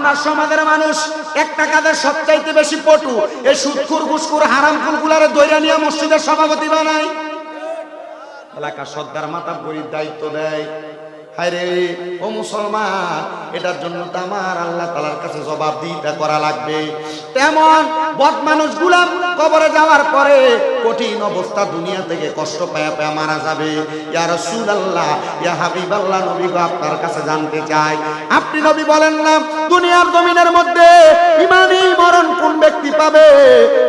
আমরা সমাজের মানুষ একটা কাজের সবচাইতে বেশি পটু, এই সুদখোর ঘুষখোর হারামখোর গুলারে দইরা নিয়ে মসজিদের সভাপতি বানায়, এলাকার সর্দার মাথা গরিব দায়িত্ব দেয়। হায়রে ও মুসলমান, এটার জন্য তো আমার আল্লাহ তাআলার কাছে জবাবদিহিতা করা লাগবে। তেমন বদ মানুষগুলা কবরে যাওয়ার পরে কঠিন অবস্থা, দুনিয়া থেকে কষ্ট পায়া পায়া মারা যাবে। ইয়া রাসূলুল্লাহ, ইয়া হাবিবাল্লাহ, নবী গো আপনার কাছে জানতে চাই, আপনি নবী বলেন না দুনিয়ার জমিনের মধ্যে ইমানি মরণ কোন ব্যক্তি পাবে?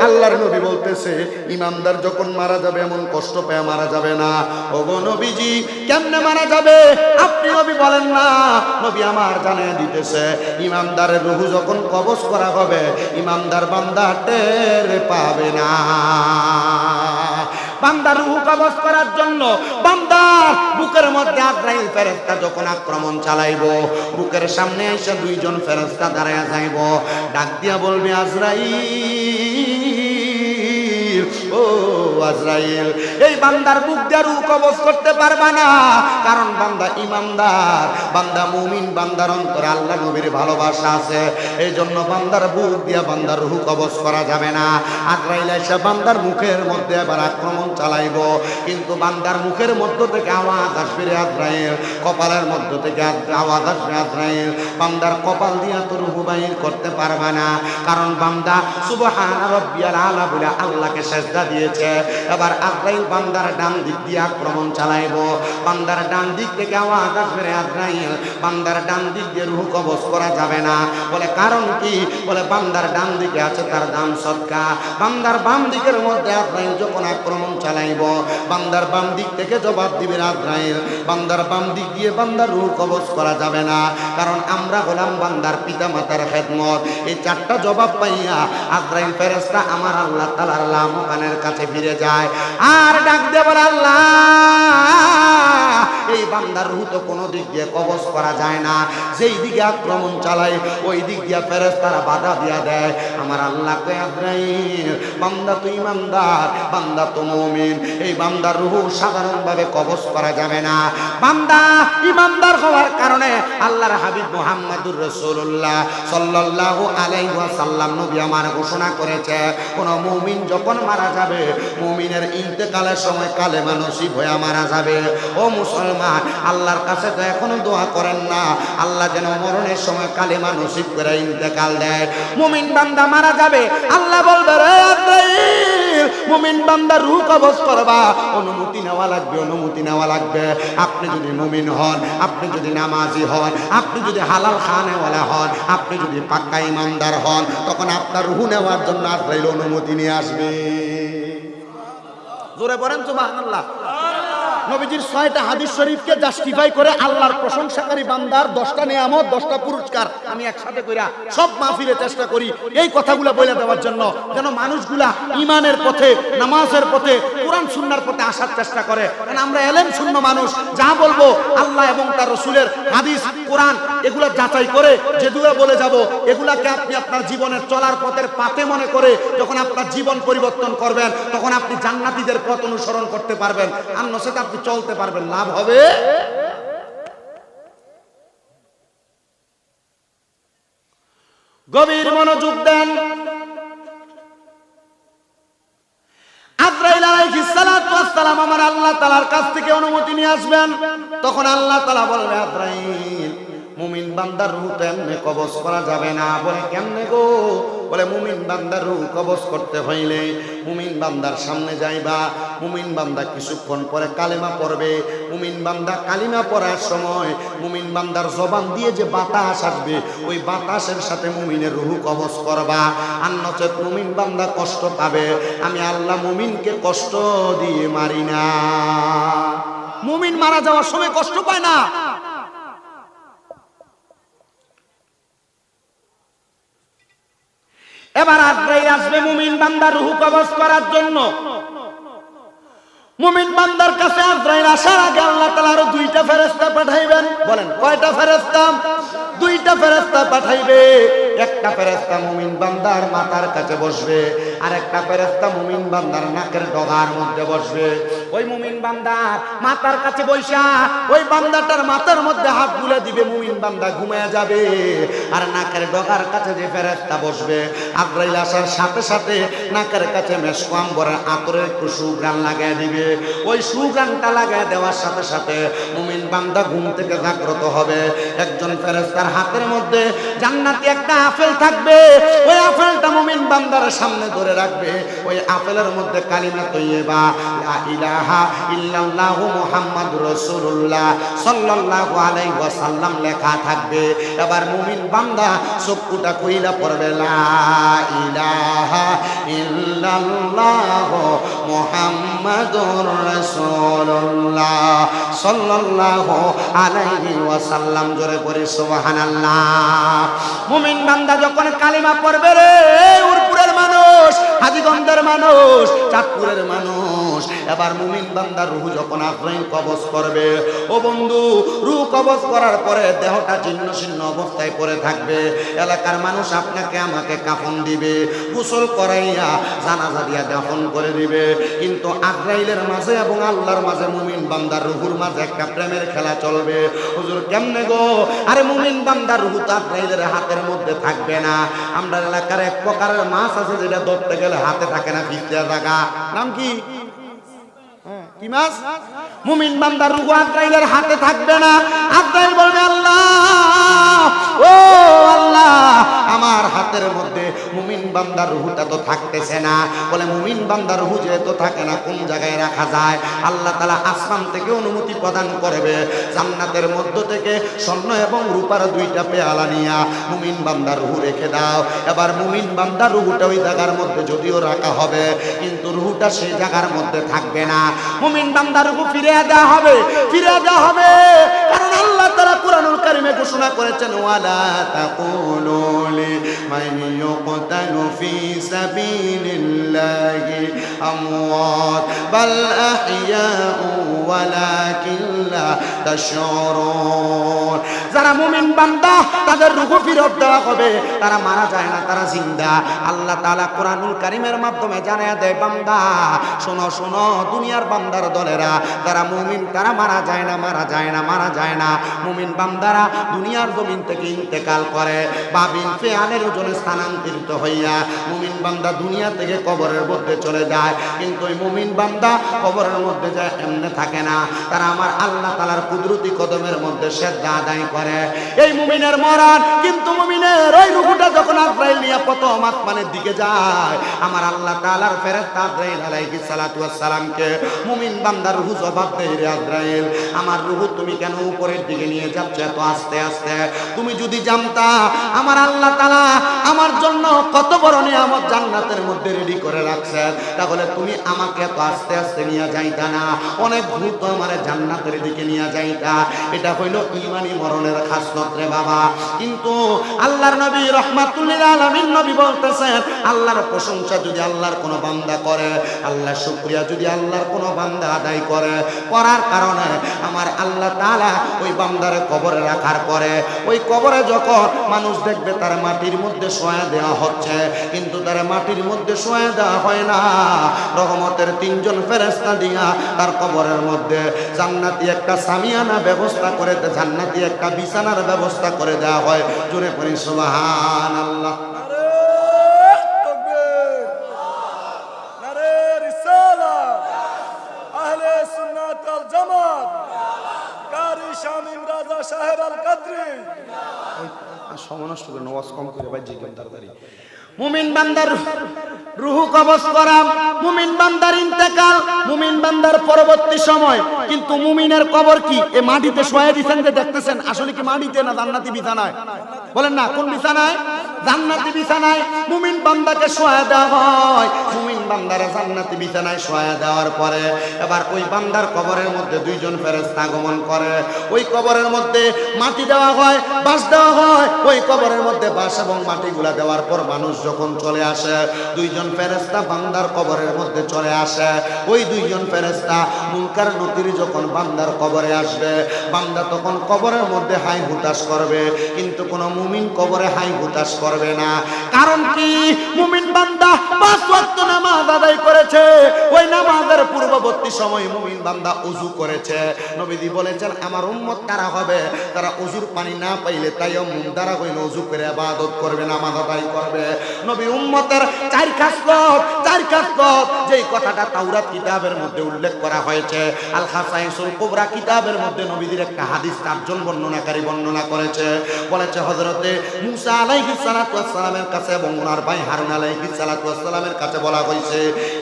আল্লাহর নবী বলতেছে ইমানদার যখন মারা যাবে এমন কষ্ট পায়া মারা যাবে না। ওগো নবীজি, কেমনে মারা যাবে আপনি নবী বলেন না? নবী আমার জানিয়ে দিতেছে, ইমানদারের রূহ যখন কবজ করা হবে ইমানদার বান্দা টের পাবে না। বান্দার রূহ কবজ করার জন্য বান্দার বুকের মধ্যে আজরাইল ফেরেশতা যখন আক্রমণ চালাইবো, বুকের সামনে এসে দুইজন ফেরেশতা দাঁড়ায়া যাইব, ডাক দিয়া বলবে আজরাইল, ও আজরাইল, এই বান্দার বুক দিয়ে রূহ কবজ করতে পারবা না, কারণ বান্দা ইমানদার, বান্দা মুমিন, বান্দার অন্তরে আল্লাহ নবীর ভালোবাসা আছে, এই জন্য বান্দার বুক দিয়ে বান্দার রূহ কবজ করা যাবে না। আজরাইল এসে বান্দার মুখের মধ্যে আবার আক্রমণ চালাইব, কিন্তু বান্দার মুখের মধ্য থেকে আওয়াজ আসবে রে আজরাইল, কপালের মধ্য থেকে আওয়াজ আসবে আজরাইল, বান্দার কপাল দিয়া তো রূহ বাইর করতে পারবা না, কারণ বান্দা সুবহান রাব্বিয়াল আলা বলে আল্লাহকে সেজদা দিয়েছে। এবার আজরাইল বান্দার ডান দিক দিয়ে আক্রমণ চালাইব, বান্দার ডান দিক থেকে আওয়াজ আসবে রে আজরাইল, বান্দার ডান দিক দিয়ে রূহ কবজ করা যাবে না। বলে কারণ কি? বলে বান্দার ডান দিকে আছে তার দান সদকা, বান্দার বাম দিকের মধ্যে আজরাইল যখন আক্রমণ চালাইব বান্দার বাম দিক থেকে জবাব দিবে আজরাইল, বান্দার বাম দিক দিয়ে বান্দার রূহ কবজ করা যাবে না, কারণ আমরা হলাম বান্দার পিতা মাতার খেদমত। এই চারটা জবাব পাইয়া আজরাইল ফেরেশতা আমার আল্লাহ তাআলার লামকানের কাছে ফিরে যায় আর ডাক দিয়ে বলে আল্লাহ, এই বান্দার রূহ তো কোনো দিক দিয়ে কবজ করা যায় না, যেই দিকে আক্রমণ চালায় ওই দিক দিয়ে ফেরেশতারা বাধা দিয়া দেয়। আমার আল্লাহ কয় আজরাইল, বান্দা তো ইমানদার, বান্দা তো মুমিন, এই বান্দার রূহ সাধারণভাবে কবজ করা যাবে না। বান্দা ইমানদার হওয়ার কারণে আল্লাহর হাবিব মুহাম্মদুর রাসূলুল্লাহ সাল্লাল্লাহু আলাইহি ওয়াসাল্লাম নবী আমার ঘোষণা করেছে, কোন মুমিন যখন মারা যাবে, মুমিনের ইন্তেকালের সময় কালেমা নসিব হয়ে মারা যাবে। ও মুসলমান, আল্লাহর কাছে তো এখনো দোয়া করেন না আল্লাহ যেন মরণের সময় কালেমা নসিব করে ইন্তেকাল দেয়। মুমিন বান্দা মারা যাবে, আল্লাহ বলবে রে আজরাইল, মুমিন বান্দা রূহ কবজ করবা, অনুমতি নেওয়া লাগবে, অনুমতি নেওয়া লাগবে। আপনি যদি মুমিন হন, আপনি যদি নামাজি হন, আপনি যদি হালাল খানেওয়ালা হন, আপনি যদি পাক্কা ইমানদার হন, তখন আপনার রূহ নেওয়ার জন্য আজরাইল অনুমতি নিয়ে আসবে। জোরে বলেন সুবহানাল্লাহ। নবীজির 6টা হাদিস শরীফকে জাস্টিফাই করে আল্লাহর প্রশংসাকারী বান্দার 10টা নিয়ামত, 10টা পুরস্কার আমি একসাথে কইরা সব মাহফিলে চেষ্টা করি এই কথাগুলো বলে দেওয়ার জন্য, যেন মানুষগুলা ইমানের পথে, নামাজের পথে, কোরআন সুন্নাহর পথে আসার চেষ্টা করে। কারণ আমরা এলেম শূন্য মানুষ, যা বলবো আল্লাহ এবং তার রাসূলের হাদিস, কোরআন এগুলা যাচাই করে যেগুলো বলে যাব, এগুলাকে আপনি আপনার জীবনের চলার পথের পাতে মনে করে যখন আপনার জীবন পরিবর্তন করবেন, তখন আপনি জান্নাতীদের পথ অনুসরণ করতে পারবেন, আর নচেত আপনি চলতে পারবেন, লাভ হবে। গভীর মনোযোগ দেন। আজরাইল আলাইহিস সালাতু ওয়াস সালাম আমার আল্লাহ তাআলার কাছ থেকে অনুমতি নিয়ে আসবেন, তখন আল্লাহ তাআলা বলবে আজরাইল, মুমিন বান্দার রূহ তো এমনি কবজ করা যাবে না। বলে কেমনে গো? বলে মুমিন বান্দার রূহ কবজ করতে হইলে মুমিন বান্দার সামনে যাইবা, মুমিন বান্দা কিছুক্ষণ পরে কালেমা পড়বে, মুমিন বান্দা কালিমা পড়ার সময় মুমিন বান্দার জবান দিয়ে যে বাতাস আসবে ওই বাতাসের সাথে মুমিনের রূহ কবজ করবা, আর নচেত মুমিন বান্দা কষ্ট পাবে। আমি আল্লাহ মুমিনকে কষ্ট দিয়ে মারি না। মুমিন মারা যাওয়ার সময় কষ্ট পায় না। এবার আজরাইল আসবে মুমিন বান্দার রূহ কবজ করার জন্য। মুমিন বান্দার কাছে আজরাইল আসার আগে আল্লাহ তাআলা আরো 2টা ফেরেশতা পাঠাইবেন। বলেন কয়টা ফেরেশতা? 2টা ফেরেশতা পাঠাইবে। একটা ফেরেশতা মুমিন বান্দার মাথার কাছে বসবে, আর একটা ফেরেশতা মুমিন বান্দার নাকের ডগার মধ্যে বসবে। ওই মুমিন বান্দার মাথার কাছে বৈশা ওই বান্দাটার মাথার মধ্যে হাত বুলে দিবে, মুমিন বান্দা ঘুমিয়ে যাবে। আর নাকের ডগার কাছে যে ফেরেশতা বসবে, আজরাইল আসার সাথে সাথে নাকের কাছে মেশক আম্বরের আতরের একটু সুঘ্রাণ লাগায় দিবে। ওই সুঘ্রাণটা লাগায় দেওয়ার সাথে সাথে মুমিন বান্দা ঘুম থেকে জাগ্রত হবে। একজন ফেরেশতার হাতের মধ্যে জান্নাতি একটা আপেল থাকবে, ওই আপেলটা মুমিন বান্দার সামনে ধরে রাখবে। ওই আপেলের মধ্যে কালিমা তৈয়বা লা ইলাহা ইল্লাল্লাহু মুহাম্মাদুর রাসূলুল্লাহ সাল্লাল্লাহু আলাইহি ওয়াসাল্লাম লেখা থাকবে। এবার মুমিন বান্দা চক্ষুটা কইলা পড়বে লা ইলাহা ইল্লাল্লাহু মুহাম্মাদুর রাসূলুল্লাহ সাল্লাল্লাহু আলাইহি ওয়াসাল্লাম। জোরে পড়ি সুবহানাল্লাহ। মুমিন বান্দা যখন কালিমা পড়বে রে, উরপুরের মানুষ, হাজীগঞ্জের মানুষ, চাঁদপুরের মানুষ, এবার মুমিন বান্দার রূহ যখন আজরাইল কবজ করবে, ও বন্ধু, রূহ কবজ করার পরে দেহটা ছিন্ন ছিন্ন অবস্থায় পড়ে থাকবে। এলাকার মানুষ আপনাকে আমাকে কাফন দিবে, গোসল করাইয়া জানাজা দিয়া দাফন করে দিবে। কিন্তু আজরাইলের মাঝে এবং আল্লাহর মাঝে মুমিন বান্দার রূহুর মাঝে একটা প্রেমের খেলা চলবে। হুজুর কেমনে গো? আরে মুমিন বান্দার রূহ তো আজরাইলের হাতের মধ্যে থাকবে না। আমরা এলাকার এক প্রকারের মাছ আছে যেটা ধরতে গেলে হাতে থাকে না, ফিসতে থাকা, নাম কি? কি মাছ? মুমিন বান্দার রূহ আজরাইলের হাতে থাকবে না। আজরাইল বলবে আল্লাহ, ও আল্লাহ, আমার হাতের মধ্যে মুমিন বান্দার রূহটা তো থাকতেছে না। বলে মুমিন বান্দার রূহ যেহেতু থাকে না, কোন জায়গায় রাখা যায়? আল্লাহ তাআলা আসমান থেকে অনুমতি প্রদান করবে, জান্নাতের মধ্য থেকে স্বর্ণ এবং রূপার দুইটা পেয়ালা নিয়া মুমিন বান্দার রূহ রেখে দাও। এবার মুমিন বান্দার রূহটা ওই জায়গার মধ্যে যদিও রাখা হবে, কিন্তু রূহটা সেই জায়গার মধ্যে থাকবে না। মুমিন বান্দার রূহ ফিরিয়ে দেওয়া হবে, ফিরিয়ে দেওয়া হবে। কারণ আল্লাহ তাআলা কুরআনুল কারীমে ঘোষণা করেছেন, ওয়ালা তাকুলু লিমান ইউকতালু ফি সাবিলিল্লাহি আমওয়াত বাল আহইয়াউ ওয়ালাকিন লা তাশউরুন। যারা মুমিন বান্দা তাদের রূহ ফিরত দেওয়া হবে, তারা মারা যায় না, তারা জিন্দা। আল্লাহ তাআলা কুরআনুল কারীমের মাধ্যমে জানায়া দেয়, বান্দা শোনো শোনো, দুনিয়ার বান্দার দলেরা যারা মুমিন, তারা মারা যায় না, মারা যায় না, মারা যায় না। মুমিন বান্দারা দুনিয়ার জমিন থেকে ইন্তেকাল করে, বাবিল ফেয়ালের ওজনে স্থানান্তরিত হইয়া মুমিন বান্দা দুনিয়া থেকে কবরের মধ্যে চলে যায়। কিন্তু ওই মুমিন বান্দা কবরের মধ্যে যায় এমনি থাকে না, তারা আমার আল্লাহ তাআলার কুদরতি কদমের মধ্যে সেজদা আদায় করে। এই মুমিনের মরান, কিন্তু মুমিনের ওই রূহটা যখন আজরাইল নিয়ে প্রথম আসমানের দিকে যায়, আমার আল্লাহ তাআলার ফেরেশতা আজরাইল আলাইহিস সালাতু ওয়াস সালামকে মুমিন বান্দার রূহ জবাব দেয়, রে আজরাইল, আমার রূহ তুমি কেন উপরের দিকে নিয়ে যাচ্ছ এত আস্তে আস্তে? তুমি যদি জানতা আমার আল্লাহ তাআলা আমার জন্য কত বড় নিয়ামত জান্নাতের মধ্যে রেডি করে রাখছেন, তাহলে তুমি আমাকে এত আস্তে আস্তে নিয়ে যাইতা না, অনেক দ্রুত আমার জান্নাতের দিকে নিয়ে যাইতা। এটা হইল ঈমানি মরণের খাসলত রে বাবা। কিন্তু আল্লাহর নবী রাহমাতুল্লিল আলামিন নবী বলতেছেন, আল্লাহর প্রশংসা যদি আল্লাহর কোন বান্দা করে, আল্লাহর শুকরিয়া যদি আল্লাহর কোন বান্দা আদায় করে, করার কারণে আমার আল্লাহ তাআলা ওই বান্দারে কবরে রাখার পরে, ওই কবরে যখন মানুষ দেখবে তার মাটির মধ্যে শোয়া দেওয়া হচ্ছে, কিন্তু তার মাটির মধ্যে শোয়া দেওয়া হয় না, রহমতের তিনজন ফেরেশতা দিয়া তার কবরের মধ্যে জান্নাতি একটা সামিয়ানা ব্যবস্থা করে, জান্নাতি একটা বিছানার ব্যবস্থা করে দেওয়া হয়। জোরে পড়ি সুবহানাল্লাহ। মুমিন বান্দার রূহ কবজ করা, মুমিন বান্দার ইন্তেকাল, মুমিন বান্দার পরবর্তী সময়। কিন্তু মুমিনের কবর কি? এ মাটিতে শোয়া দিয়েছেন যে দেখতেছেন, আসলে কি মাটিতে না জান্নাতি বিছানায়? বলেন না, কোন বিছানায়? জান্নাতি বিছানায় মুমিন বান্দাকে শোয়া দেওয়া হয়। মুমিন বান্দারে জান্নাতি বিছানায় শোয়া দেওয়ার পরে এবার ওই বান্দার কবরের মধ্যে দুইজন ফেরেশতা আগমন করে। ওই কবরের মধ্যে মাটি দেওয়া হয়, বাঁশ দেওয়া হয়। ওই কবরের মধ্যে বাঁশ এবং মাটিগুলা দেওয়ার পর মানুষ যখন চলে আসে, দুইজন ফেরেশতা বান্দার কবরের মধ্যে চলে আসে। ওই দুইজন ফেরেশতা মুনকার নকির যখন বান্দার কবরে আসবে, বান্দা তখন কবরের মধ্যে হাই হুতাশ করবে, কিন্তু কোন মুমিন কবরে হাই হুতাশ করে করবে না। কারণ কি? মুমিন বান্দা 5 ওয়াক্ত নামাজ আদায় করেছে, ওই নামাজের পূর্ববর্তী সময় মুমিন বান্দা ওযু করেছে। নবীজি বলেছেন আমার উম্মত কারা হবে? তারা ওযুর পানি না পাইলে তায়াম্মুম দ্বারা হইল ওযু করে ইবাদত করবে, নামাজ আদায় করবে। নবীর উম্মতের 4 খাসলত, যেই কথাটা তাওরাত কিতাবের মধ্যে উল্লেখ করা হয়েছে, আল খাসাইসুল কুবরা কিতাবের মধ্যে নবীজির একটা হাদিস 4 জন বর্ণনাকারী বর্ণনা করেছে। বলেছে হযরতে মুসা আলাইহিস সালাতু ওয়াস সালামের কাছে এবং ওনার ভাই হারুন আলাইহিস সালাতু ওয়াস সালামের কাছে বলা হয়েছে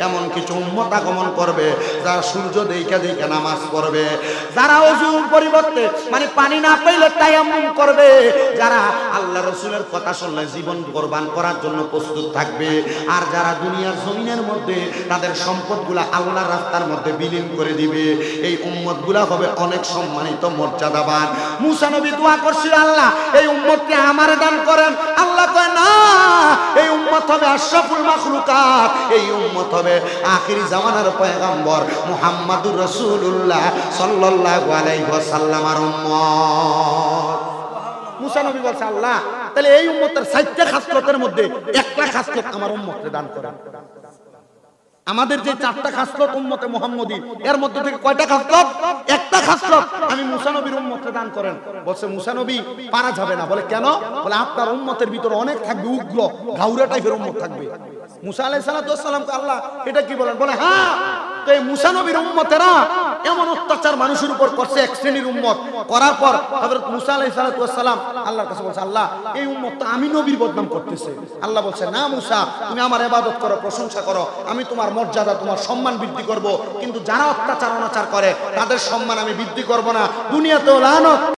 এমন কিছু উম্মত আগমন করবে যারা সূর্য দেইখা নামাজ পড়বে, যারা ওযুর পরিবর্তে মানে পানি না পাইলে তায়াম্মুম করবে, যারা আল্লাহ রাসূলের কথা শুনলে জীবন কুরবান করার জন্য প্রস্তুত থাকবে, আর যারা দুনিয়ার জমিনের মধ্যে তাদের সম্পদগুলা আল্লাহর রাস্তার মধ্যে বিলীন করে দিবে, এই উম্মতগুলা হবে অনেক সম্মানিত মর্যাদাবান। মুসা নবী দোয়া করছিল আল্লাহ এই উম্মতকে আমারে দান করেন। আল্লাহ কয় না, এই উম্মত হবে আশরাফুল মাখলুকাত, এই উম্মত হবে আখিরি জামানার পয়গম্বর মুহাম্মাদুর রাসূলুল্লাহ সাল্লাল্লাহু আলাইহি ওয়াসাল্লামের উম্মত। মুসা নবী বলছে আল্লাহ তাহলে এই উম্মতের 4টা খাসলতের মধ্যে একটা খাসলত আমার উম্মতকে দান করেন। আমাদের যে 4টা খাসলত উম্মতে মুহাম্মদী, এর মধ্যে থেকে কয়টা খাসলত? একটা খাসলত আমি মুসা নবীর উম্মতকে দান করেন। বলছে মুসা নবী পারা যাবে না। বলে কেন? বলে আপনার উম্মতের ভিতরে অনেক থাকবে উগ্র ঘাউরা টাইপের উম্মত থাকবে। মুসা আলাইহিস সালাতু ওয়াস সালামকে আল্লাহ এটা কি বলেন? বলে হ্যাঁ, তো এই মুসা নবীর উম্মতেরা এমন অত্যাচার মানুষের উপর করছে, এক শ্রেণীর উম্মত করার পর হযরত মুসা আলাইহিস সালাতু ওয়াস সালাম আল্লাহর কাছে বলছে আল্লাহ এই উম্মত তো আমি নবীর বদনাম করতেছে। আল্লাহ বলছে না মুসা, তুমি আমার ইবাদত করো, প্রশংসা করো, আমি তোমার মর্যাদা তোমার সম্মান বৃদ্ধি করব, কিন্তু যারা অত্যাচার অনাচার করে তাদের সম্মান আমি বৃদ্ধি করব না, দুনিয়াতেও লানত